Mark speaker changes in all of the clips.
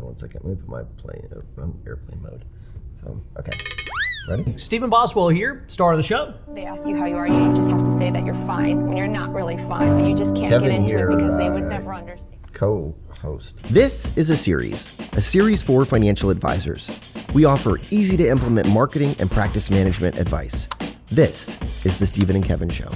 Speaker 1: 1 second. Let me put my plane on airplane mode. Okay. Ready?
Speaker 2: Stephen Boswell here, star of the show.
Speaker 3: They ask you how you are, you just have to say that you're fine when you're not really fine, but you just can't
Speaker 1: Kevin
Speaker 3: get into
Speaker 1: here,
Speaker 3: it because they would never understand.
Speaker 1: Co-host. This is a series for financial advisors. We offer easy to implement marketing and practice management advice. This is the Stephen and Kevin Show.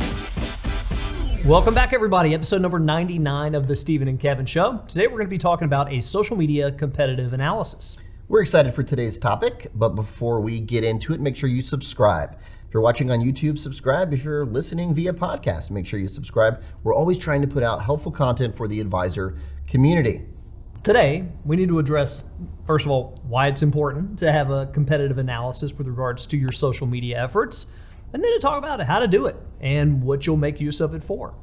Speaker 2: Welcome back, everybody. Episode number 99 of the Stephen and Kevin Show. Today we're going to be talking about a social media competitive analysis.
Speaker 1: We're excited for today's topic, but before we get into it, make sure you subscribe. If you're watching on YouTube, subscribe. If you're listening via podcast, make sure you subscribe. We're always trying to put out helpful content for the advisor community.
Speaker 2: Today, we need to address, first of all, why it's important to have a competitive analysis with regards to your social media efforts, and then to talk about how to do it and what you'll make use of it for.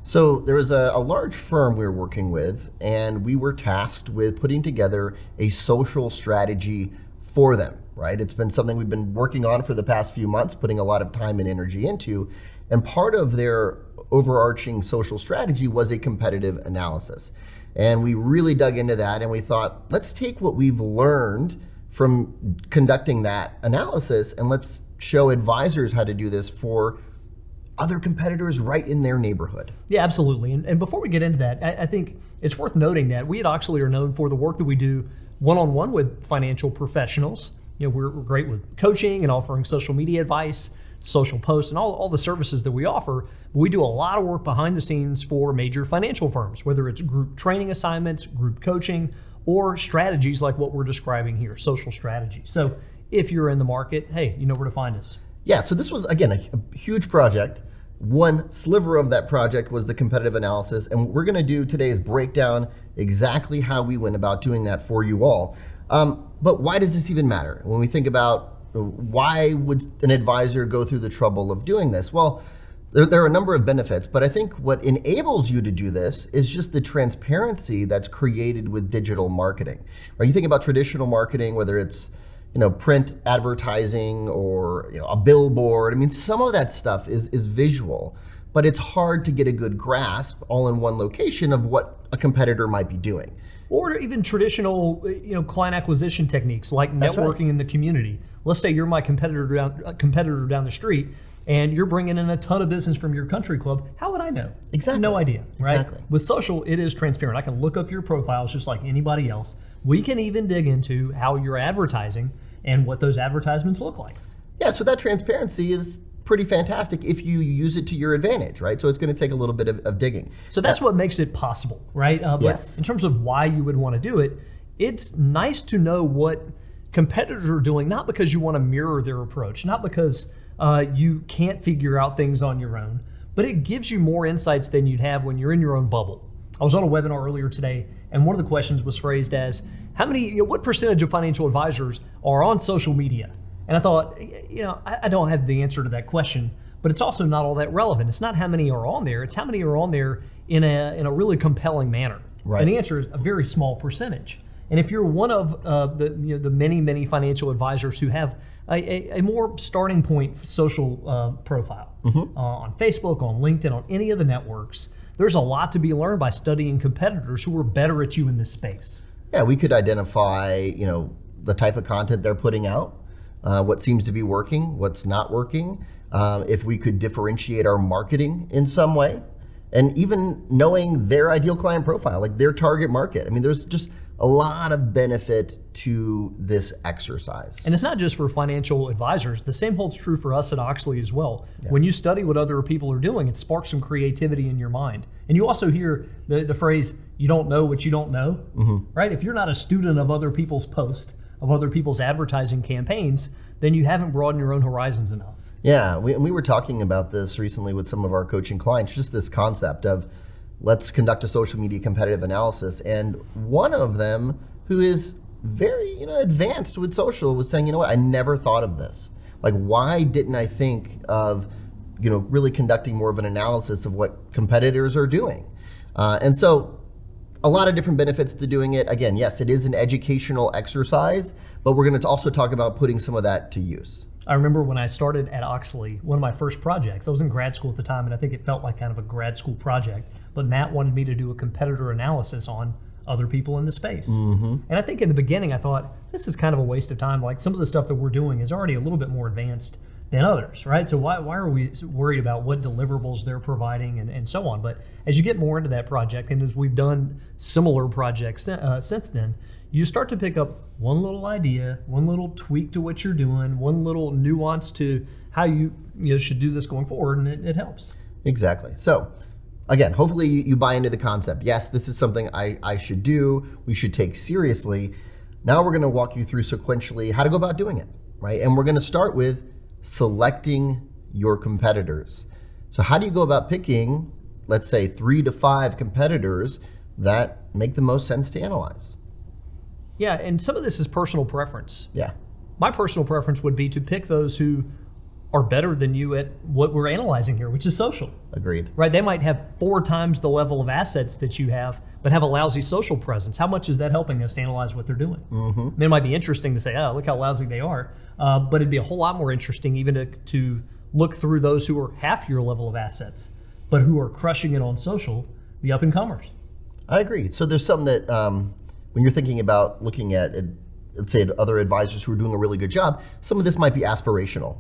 Speaker 1: So there was a large firm we were working with, and we were tasked with putting together a social strategy for them, right? It's been something we've been working on for the past few months, putting a lot of time and energy into. And part of their overarching social strategy was a competitive analysis. And we really dug into that, and we thought, let's take what we've learned from conducting that analysis, and let's show advisors how to do this for other competitors right in their neighborhood.
Speaker 2: Yeah, absolutely. And before we get into that, I think it's worth noting that we at Oechsli are known for the work that we do one-on-one with financial professionals. You know, we're great with coaching and offering social media advice, social posts, and all the services that we offer. But we do a lot of work behind the scenes for major financial firms, whether it's group training assignments, group coaching, or strategies like what we're describing here, social strategy. So if you're in the market, hey, you know where to find us.
Speaker 1: Yeah, so this was, again, a huge project. One sliver of that project was the competitive analysis, and what we're going to do today is break down exactly how we went about doing that for you all. But why does this even matter? When we think about why would an advisor go through the trouble of doing this? Well, there are a number of benefits, but I think what enables you to do this is just the transparency that's created with digital marketing. Right? You think about traditional marketing, whether it's print advertising or a billboard. I mean, some of that stuff is visual, but it's hard to get a good grasp all in one location of what a competitor might be doing.
Speaker 2: Or even traditional, client acquisition techniques like networking in the community. Let's say you're my competitor down the street, and you're bringing in a ton of business from your country club. How would I know?
Speaker 1: Exactly.
Speaker 2: No idea, right?
Speaker 1: Exactly.
Speaker 2: With social, it is transparent. I can look up your profiles just like anybody else. We can even dig into how you're advertising and what those advertisements look like.
Speaker 1: Yeah, so that transparency is pretty fantastic if you use it to your advantage, right? So it's going to take a little bit of digging.
Speaker 2: So that's what makes it possible, right?
Speaker 1: Yes.
Speaker 2: But in terms of why you would want to do it, it's nice to know what competitors are doing, not because you want to mirror their approach, not because you can't figure out things on your own, but it gives you more insights than you'd have when you're in your own bubble. I was on a webinar earlier today, and one of the questions was phrased as, what percentage of financial advisors are on social media? And I thought, I don't have the answer to that question, but it's also not all that relevant. It's not how many are on there, it's how many are on there in a really compelling manner.
Speaker 1: Right.
Speaker 2: And the answer is a very small percentage. And if you're one of the many financial advisors who have a more starting point social profile on Facebook, on LinkedIn, on any of the networks, there's a lot to be learned by studying competitors who are better at you in this space.
Speaker 1: Yeah, we could identify, the type of content they're putting out, what seems to be working, what's not working, if we could differentiate our marketing in some way, and even knowing their ideal client profile, like their target market. I mean, there's just a lot of benefit to this exercise.
Speaker 2: And it's not just for financial advisors. The same holds true for us at Oechsli as well. Yeah. When you study what other people are doing, it sparks some creativity in your mind. And you also hear the phrase, you don't know what you don't know, right? If you're not a student of other people's posts, of other people's advertising campaigns, then you haven't broadened your own horizons enough.
Speaker 1: Yeah, we were talking about this recently with some of our coaching clients, just this concept of let's conduct a social media competitive analysis. And one of them who is very advanced with social was saying, I never thought of this. Like, why didn't I think of really conducting more of an analysis of what competitors are doing? And so a lot of different benefits to doing it. Again, yes, it is an educational exercise, but we're going to also talk about putting some of that to use.
Speaker 2: I remember when I started at Oechsli, one of my first projects, I was in grad school at the time, and I think it felt like kind of a grad school project, but Matt wanted me to do a competitor analysis on other people in the space. And I think in the beginning, I thought, this is kind of a waste of time. Like some of the stuff that we're doing is already a little bit more advanced than others, right? So why are we worried about what deliverables they're providing and so on? But as you get more into that project, and as we've done similar projects since then, you start to pick up one little idea, one little tweak to what you're doing, one little nuance to how you should do this going forward, and it helps.
Speaker 1: Exactly. So again, hopefully you buy into the concept. Yes, this is something I should do, we should take seriously. Now we're gonna walk you through sequentially how to go about doing it, right? And we're gonna start with selecting your competitors. So how do you go about picking, let's say 3 to 5 competitors that make the most sense to analyze?
Speaker 2: Yeah, and some of this is personal preference.
Speaker 1: Yeah.
Speaker 2: My personal preference would be to pick those who are better than you at what we're analyzing here, which is social.
Speaker 1: Agreed.
Speaker 2: Right? They might have 4 times the level of assets that you have, but have a lousy social presence. How much is that helping us to analyze what they're doing? I mean, it might be interesting to say, oh, look how lousy they are, but it'd be a whole lot more interesting even to look through those who are half your level of assets, but who are crushing it on social, the up-and-comers.
Speaker 1: I agree. So there's something that when you're thinking about looking at, let's say, other advisors who are doing a really good job, some of this might be aspirational.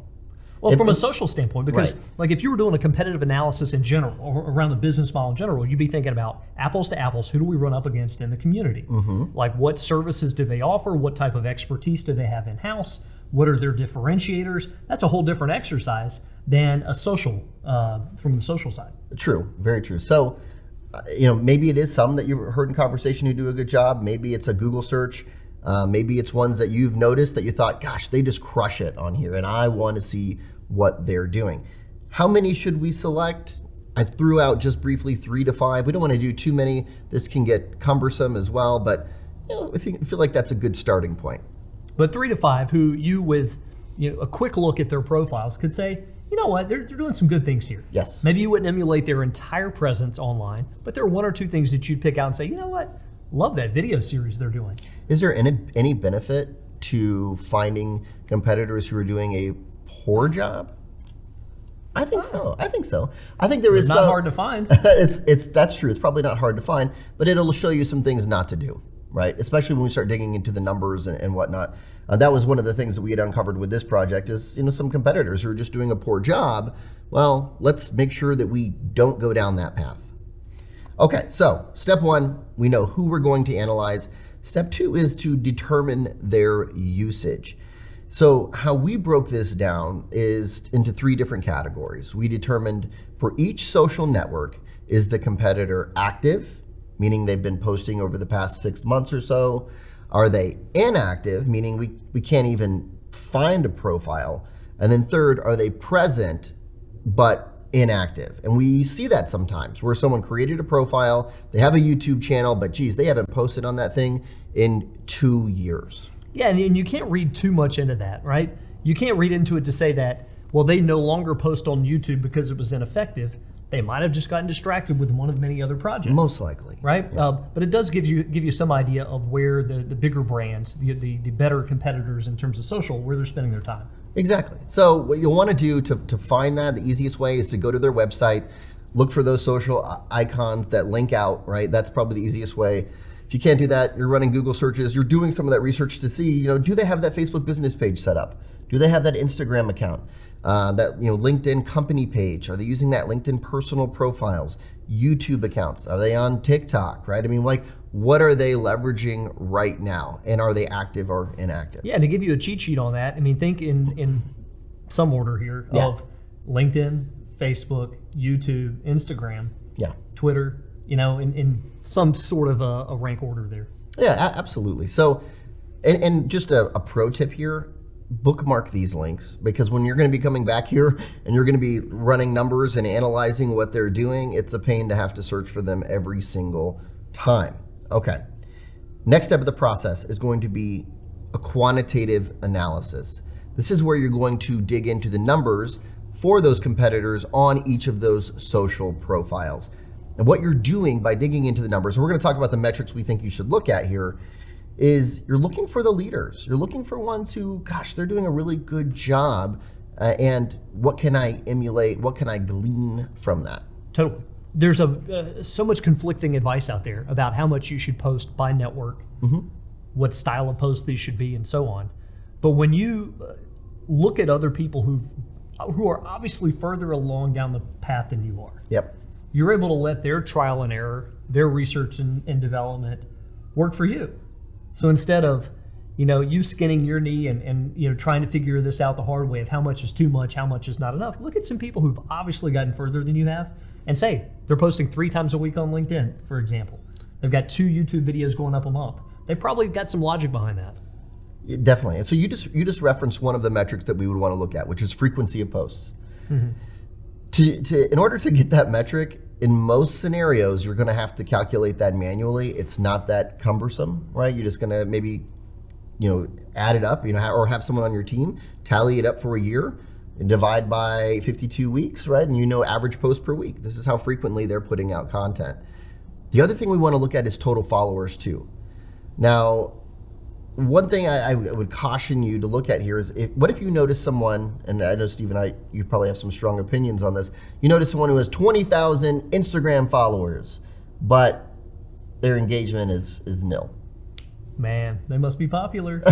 Speaker 2: Well, from a social standpoint, because
Speaker 1: Right.
Speaker 2: like if you were doing a competitive analysis in general, or around the business model in general, you'd be thinking about apples to apples, who do we run up against in the community? Like what services do they offer? What type of expertise do they have in-house? What are their differentiators? That's a whole different exercise than a social, from the social side.
Speaker 1: True, very true. So, maybe it is some that you've heard in conversation who do a good job. Maybe it's a Google search. Maybe it's ones that you've noticed that you thought, gosh, they just crush it on here and I want to see what they're doing. How many should we select? I threw out just briefly 3 to 5. We don't want to do too many. This can get cumbersome as well, but I feel like that's a good starting point.
Speaker 2: But 3 to 5 who you, with a quick look at their profiles, could say, you know what, they're doing some good things here.
Speaker 1: Yes.
Speaker 2: Maybe you wouldn't emulate their entire presence online, but there are 1 or 2 things that you'd pick out and say, you know what, love that video series they're doing.
Speaker 1: Is there any benefit to finding competitors who are doing a poor job? I think so. I think there is
Speaker 2: Not hard to find.
Speaker 1: That's true. It's probably not hard to find, but it'll show you some things not to do, right? Especially when we start digging into the numbers and whatnot. That was one of the things that we had uncovered with this project is, some competitors who are just doing a poor job. Well, let's make sure that we don't go down that path. Okay, so step 1, we know who we're going to analyze. Step 2 is to determine their usage. So how we broke this down is into 3 different categories. We determined for each social network, is the competitor active, meaning they've been posting over the past 6 months or so? Are they inactive, meaning we can't even find a profile? And then third, are they present but inactive? And we see that sometimes where someone created a profile, they have a YouTube channel, but geez, they haven't posted on that thing in 2 years.
Speaker 2: Yeah, and you can't read too much into that, right? You can't read into it to say that, well, they no longer post on YouTube because it was ineffective. They might have just gotten distracted with one of many other projects.
Speaker 1: Most likely.
Speaker 2: Right?
Speaker 1: Yeah.
Speaker 2: But it does give you some idea of where the bigger brands, the better competitors in terms of social, where they're spending their time.
Speaker 1: Exactly. So what you'll want to do to find that, the easiest way is to go to their website, look for those social icons that link out, right? That's probably the easiest way. If you can't do that, you're running Google searches, you're doing some of that research to see, do they have that Facebook business page set up? Do they have that Instagram account? That LinkedIn company page? Are they using that LinkedIn personal profiles? YouTube accounts? Are they on TikTok, right? I mean, what are they leveraging right now? And are they active or inactive?
Speaker 2: Yeah, and to give you a cheat sheet on that, I mean, think in some order here of LinkedIn, Facebook, YouTube, Instagram, Twitter, in some sort of a rank order there.
Speaker 1: Yeah, absolutely. So, and just a pro tip here, bookmark these links, because when you're going to be coming back here and you're going to be running numbers and analyzing what they're doing, it's a pain to have to search for them every single time. Okay. Next step of the process is going to be a quantitative analysis. This is where you're going to dig into the numbers for those competitors on each of those social profiles. And what you're doing by digging into the numbers, and we're going to talk about the metrics we think you should look at here, is you're looking for the leaders. You're looking for ones who, gosh, they're doing a really good job. And what can I emulate? What can I glean from that?
Speaker 2: Totally. there's so much conflicting advice out there about how much you should post by network, what style of post these should be, and so on. But when you look at other people who are obviously further along down the path than you are,
Speaker 1: Yep.
Speaker 2: you're able to let their trial and error, their research and development work for you. So instead of you skinning your knee and trying to figure this out the hard way of how much is too much, how much is not enough, look at some people who've obviously gotten further than you have and say they're posting 3 times a week on LinkedIn, for example. They've got 2 YouTube videos going up a month. They probably got some logic behind that.
Speaker 1: Definitely. And so you just referenced one of the metrics that we would want to look at, which is frequency of posts. In order to get that metric, in most scenarios, you're going to have to calculate that manually. It's not that cumbersome, right? You're just going to maybe, add it up, or have someone on your team tally it up for a year and divide by 52 weeks, right? And average post per week. This is how frequently they're putting out content. The other thing we want to look at is total followers too. Now, one thing I would caution you to look at here is what if you notice someone, and I know Steve and you probably have some strong opinions on this, you notice someone who has 20,000 Instagram followers, but their engagement is nil.
Speaker 2: Man, they must be popular.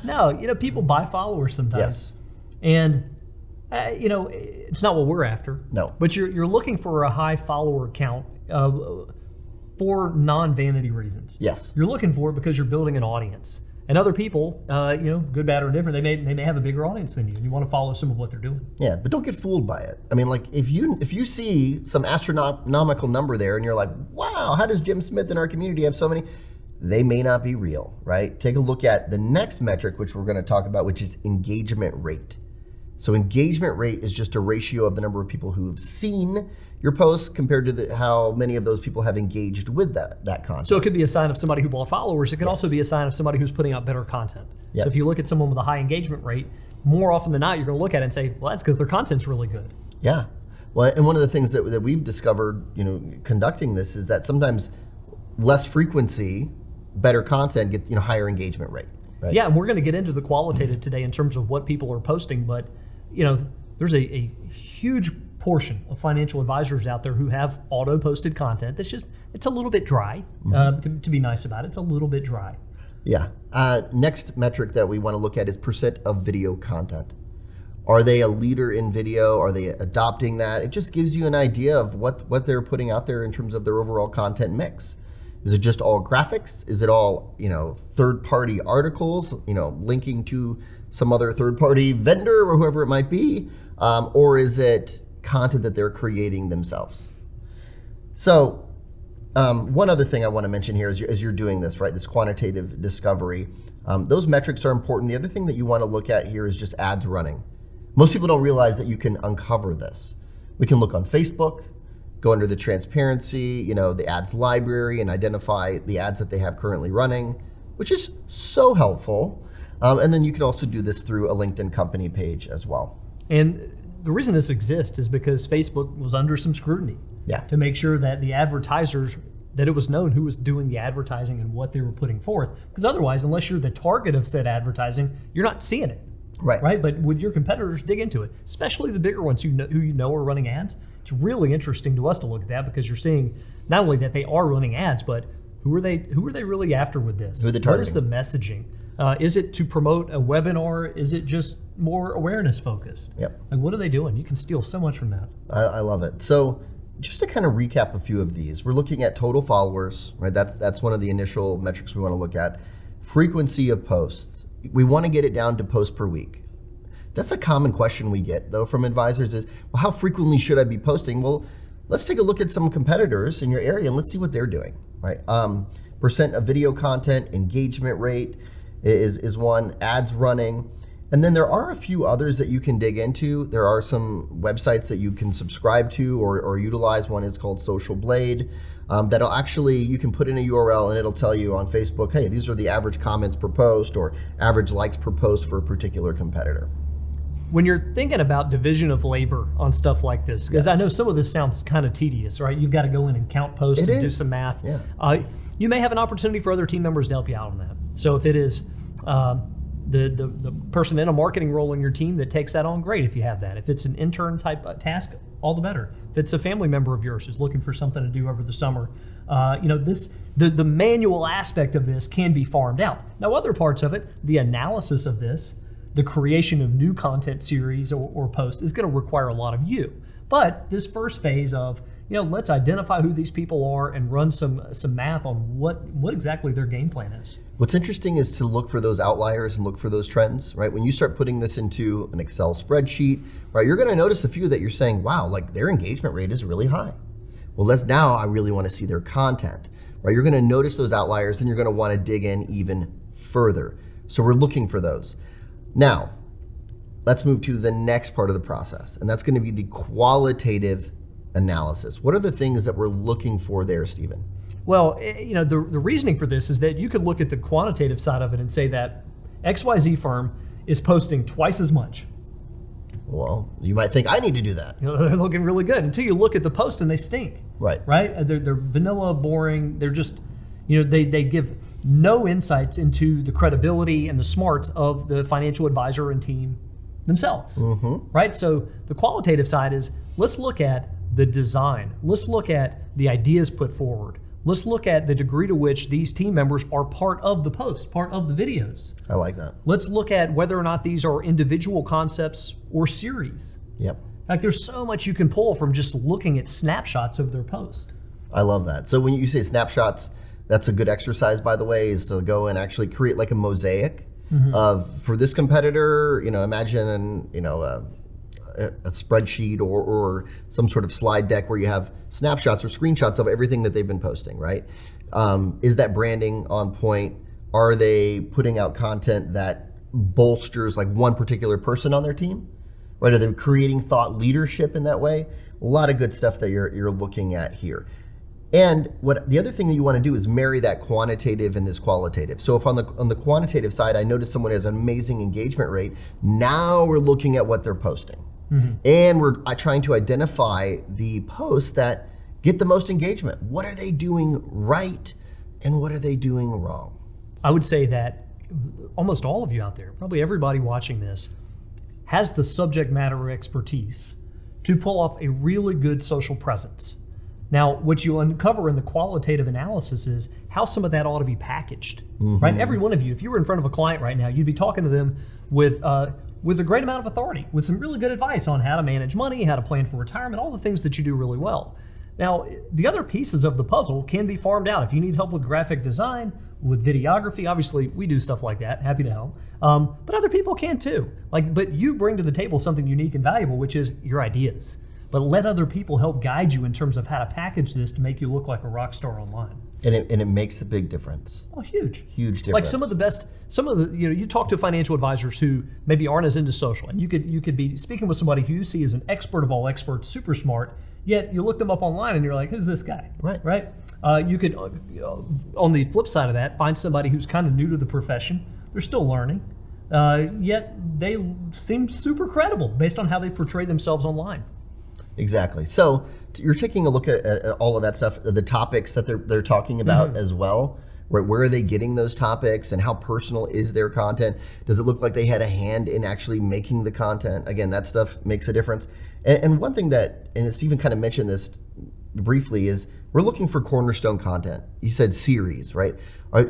Speaker 2: No, people buy followers sometimes.
Speaker 1: Yes.
Speaker 2: And, it's not what we're after.
Speaker 1: No.
Speaker 2: But you're looking for a high follower count for non-vanity reasons.
Speaker 1: Yes.
Speaker 2: You're looking for it because you're building an audience. And other people, good, bad, or indifferent, they may have a bigger audience than you, and you want to follow some of what they're doing.
Speaker 1: Yeah, but don't get fooled by it. I mean, like if you see some astronomical number there and you're like, wow, how does Jim Smith in our community have so many? They may not be real, right? Take a look at the next metric, which we're going to talk about, which is engagement rate. So engagement rate is just a ratio of the number of people who have seen your posts compared to how many of those people have engaged with that content.
Speaker 2: So it could be a sign of somebody who bought followers. It could also be a sign of somebody who's putting out better content.
Speaker 1: Yep.
Speaker 2: So if you look at someone with a high engagement rate, more often than not, you're going to look at it and say, well, that's because their content's really good.
Speaker 1: Yeah. Well, and one of the things that we've discovered, conducting this is that sometimes less frequency, better content get higher engagement rate. Right?
Speaker 2: Yeah, and we're going to get into the qualitative today in terms of what people are posting, but there's a huge portion of financial advisors out there who have auto-posted content that's it's a little bit dry. To be nice about it, it's a little bit dry.
Speaker 1: Yeah. Next metric that we want to look at is percent of video content. Are they a leader in video? Are they adopting that? It just gives you an idea of what they're putting out there in terms of their overall content mix. Is it just all graphics? Is it all, third-party articles, linking to some other third-party vendor or whoever it might be? Or is it content that they're creating themselves? So one other thing I want to mention here as you're doing this, right, this quantitative discovery, those metrics are important. The other thing that you want to look at here is just ads running. Most people don't realize that you can uncover this. We can look on Facebook, go under the transparency, the ads library, and identify the ads that they have currently running, which is so helpful. And then you can also do this through a LinkedIn company page as well.
Speaker 2: And the reason this exists is because Facebook was under some scrutiny to make sure that the advertisers, that it was known who was doing the advertising and what they were putting forth. Because otherwise, unless you're the target of said advertising, you're not seeing it. Right. But with your competitors, dig into it, especially the bigger ones who are running ads. It's really interesting to us to look at that because you're seeing not only that they are running ads, but who are they really after with this?
Speaker 1: Who are they targeting?
Speaker 2: What is the messaging? Is it to promote a webinar? Is it just more awareness focused?
Speaker 1: Yep.
Speaker 2: Like what are they doing? You can steal so much from that.
Speaker 1: I love it. So just to kind of recap a few of these, we're looking at total followers, right? That's one of the initial metrics we want to look at. Frequency of posts. We want to get it down to posts per week. That's a common question we get, though, from advisors is, well, how frequently should I be posting? Well, let's take a look at some competitors in your area and let's see what they're doing, right? Percent of video content, engagement rate is one, ads running. And then there are a few others that you can dig into. There are some websites that you can subscribe to or utilize. One is called Social Blade. That'll actually, you can put in a URL and it'll tell you on Facebook, hey, these are the average comments per post or average likes per post for a particular competitor.
Speaker 2: When you're thinking about division of labor on stuff like this, because I know some of this sounds kind of tedious, right? You've got to go in and count posts and do some math.
Speaker 1: Yeah.
Speaker 2: You may have an opportunity for other team members to help you out on that. So if it is the person in a marketing role in your team that takes that on, great if you have that. If it's an intern type task, all the better. If it's a family member of yours who's looking for something to do over the summer, the manual aspect of this can be farmed out. Now, other parts of it, the analysis of this, the creation of new content series or posts is going to require a lot of you. But this first phase of, let's identify who these people are and run some math on what exactly their game plan is.
Speaker 1: What's interesting is to look for those outliers and look for those trends, right? When you start putting this into an Excel spreadsheet, right, you're going to notice a few that you're saying, wow, like their engagement rate is really high. Well, now I really want to see their content, right? You're going to notice those outliers and you're going to want to dig in even further. So we're looking for those. Now, let's move to the next part of the process, and that's going to be the qualitative analysis. What are the things that we're looking for there, Stephen?
Speaker 2: Well, the reasoning for this is that you could look at the quantitative side of it and say that XYZ firm is posting twice as much.
Speaker 1: Well, you might think I need to do that.
Speaker 2: They're looking really good until you look at the post and they stink.
Speaker 1: Right.
Speaker 2: They're vanilla, boring. They're just, they give no insights into the credibility and the smarts of the financial advisor and team themselves.
Speaker 1: Mm-hmm.
Speaker 2: Right. So the qualitative side is, let's look at the design. Let's look at the ideas put forward. Let's look at the degree to which these team members are part of the post, part of the videos.
Speaker 1: I like that.
Speaker 2: Let's look at whether or not these are individual concepts or series.
Speaker 1: Yep.
Speaker 2: Like there's so much you can pull from just looking at snapshots of their post.
Speaker 1: I love that. So when you say snapshots, that's a good exercise, by the way, is to go and actually create like a mosaic of, for this competitor, imagine, a spreadsheet or some sort of slide deck where you have snapshots or screenshots of everything that they've been posting, right? Is that branding on point? Are they putting out content that bolsters like one particular person on their team? Right? Are they creating thought leadership in that way? A lot of good stuff that you're looking at here. And the other thing that you want to do is marry that quantitative and this qualitative. So if on the quantitative side, I notice someone has an amazing engagement rate, now we're looking at what they're posting. And we're trying to identify the posts that get the most engagement. What are they doing right and what are they doing wrong?
Speaker 2: I would say that almost all of you out there, probably everybody watching this, has the subject matter expertise to pull off a really good social presence. Now, what you uncover in the qualitative analysis is how some of that ought to be packaged, right? Every one of you, if you were in front of a client right now, you'd be talking to them with a great amount of authority, with some really good advice on how to manage money, how to plan for retirement, all the things that you do really well. Now, the other pieces of the puzzle can be farmed out. If you need help with graphic design, with videography, obviously we do stuff like that, happy to help. But other people can too. But you bring to the table something unique and valuable, which is your ideas. But let other people help guide you in terms of how to package this to make you look like a rock star online.
Speaker 1: And it makes a big difference.
Speaker 2: Oh, huge.
Speaker 1: Huge difference.
Speaker 2: Like some of the, you talk to financial advisors who maybe aren't as into social, and you could be speaking with somebody who you see as an expert of all experts, super smart, yet you look them up online and you're like, who's this guy?
Speaker 1: Right.
Speaker 2: You could, on the flip side of that, find somebody who's kind of new to the profession. They're still learning, yet they seem super credible based on how they portray themselves online.
Speaker 1: Exactly. So you're taking a look at all of that stuff, the topics that they're talking about as well. Right? Where are they getting those topics and how personal is their content? Does it look like they had a hand in actually making the content? Again, that stuff makes a difference. And one thing that, and Stephen kind of mentioned this briefly, is we're looking for cornerstone content. You said series, right?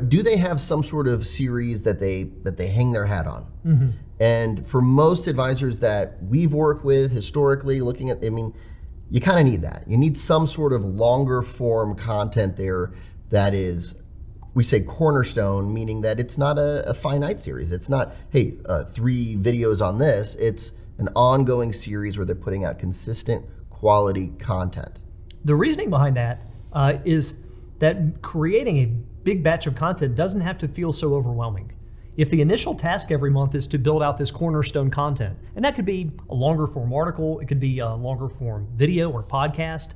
Speaker 1: Do they have some sort of series that they hang their hat on? And for most advisors that we've worked with historically, looking at, you kind of need that. You need some sort of longer form content there that is, we say cornerstone, meaning that it's not a finite series. It's not, hey, 3 videos on this. It's an ongoing series where they're putting out consistent quality content.
Speaker 2: The reasoning behind that is that creating a big batch of content doesn't have to feel so overwhelming. If the initial task every month is to build out this cornerstone content, and that could be a longer form article, it could be a longer form video or podcast,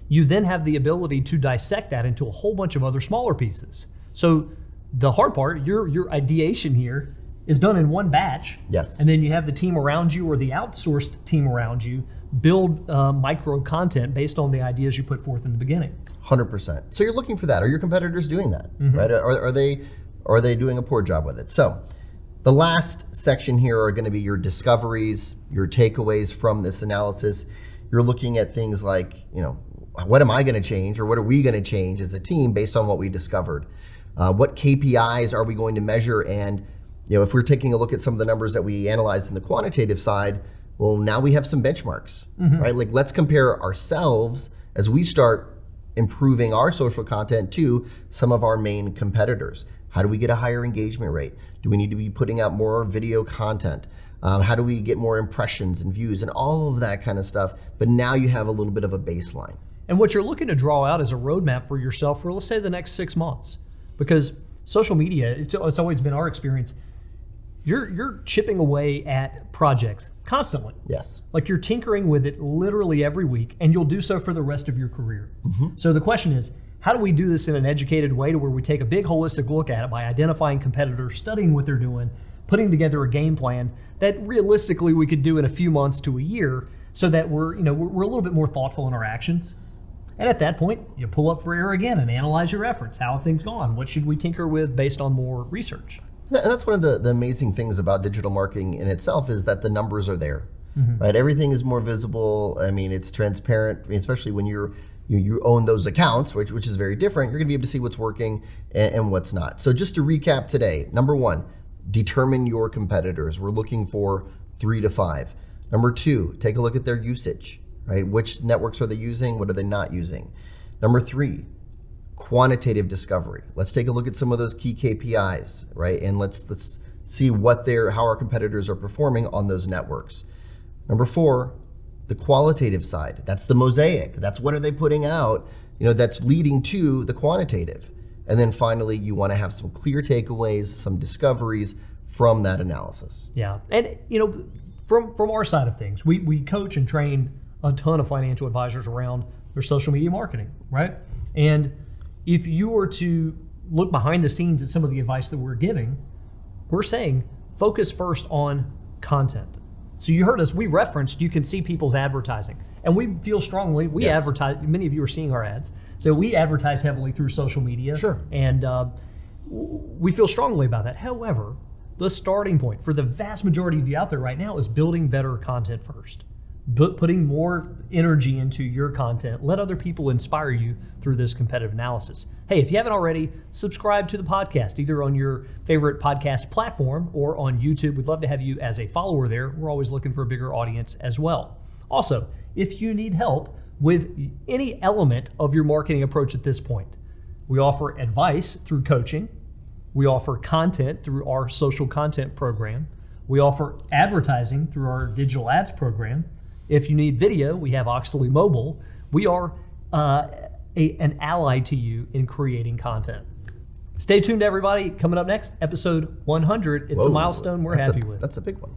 Speaker 2: you then have the ability to dissect that into a whole bunch of other smaller pieces. So the hard part, your ideation here, is done in one batch.
Speaker 1: Yes.
Speaker 2: And then you have the team around you or the outsourced team around you build micro content based on the ideas you put forth in the beginning.
Speaker 1: 100%. So you're looking for that. Are your competitors doing that? Right? Are they doing a poor job with it? So the last section here are going to be your discoveries, your takeaways from this analysis. you're looking at things like, what am I going to change, or what are we going to change as a team based on what we discovered? What KPIs are we going to measure? And if we're taking a look at some of the numbers that we analyzed in the quantitative side, well, now we have some benchmarks, right? Like, let's compare ourselves as we start improving our social content to some of our main competitors. How do we get a higher engagement rate? Do we need to be putting out more video content? How do we get more impressions and views and all of that kind of stuff? But now you have a little bit of a baseline.
Speaker 2: And what you're looking to draw out is a roadmap for yourself for, let's say, the next 6 months. Because social media, it's always been our experience, you're chipping away at projects constantly.
Speaker 1: Yes.
Speaker 2: Like, you're tinkering with it literally every week, and you'll do so for the rest of your career. So the question is, how do we do this in an educated way to where we take a big holistic look at it by identifying competitors, studying what they're doing, putting together a game plan that realistically we could do in a few months to a year, so that we're a little bit more thoughtful in our actions. And at that point, you pull up for air again and analyze your efforts. How have things gone? What should we tinker with based on more research?
Speaker 1: And that's one of the amazing things about digital marketing in itself, is that the numbers are there, right? Everything is more visible. I mean, it's transparent, especially when you own those accounts, which is very different. You're gonna be able to see what's working and what's not. So just to recap today, number one, determine your competitors. We're looking for 3 to 5. Number 2, take a look at their usage, right? Which networks are they using? What are they not using? Number 3, quantitative discovery. Let's take a look at some of those key KPIs, right? And let's see how our competitors are performing on those networks. Number 4, the qualitative side. That's the mosaic. That's what are they putting out, that's leading to the quantitative. And then finally, you want to have some clear takeaways, some discoveries from that analysis.
Speaker 2: Yeah, and from our side of things, we coach and train a ton of financial advisors around their social media marketing, right? And if you were to look behind the scenes at some of the advice that we're giving, we're saying focus first on content. So you heard us, we referenced, you can see people's advertising. And we feel strongly, we
Speaker 1: Yes.
Speaker 2: advertise, many of you are seeing our ads. So we advertise heavily through social media.
Speaker 1: Sure.
Speaker 2: And we feel strongly about that. However, the starting point for the vast majority of you out there right now is building better content first. Putting more energy into your content. Let other people inspire you through this competitive analysis. Hey, if you haven't already, subscribe to the podcast, either on your favorite podcast platform or on YouTube. We'd love to have you as a follower there. We're always looking for a bigger audience as well. Also, if you need help with any element of your marketing approach at this point, we offer advice through coaching. We offer content through our social content program. We offer advertising through our digital ads program. If you need video, we have Oechsli Mobile. We are an ally to you in creating content. Stay tuned, everybody. Coming up next, episode 100. It's a milestone we're happy with.
Speaker 1: That's a big one.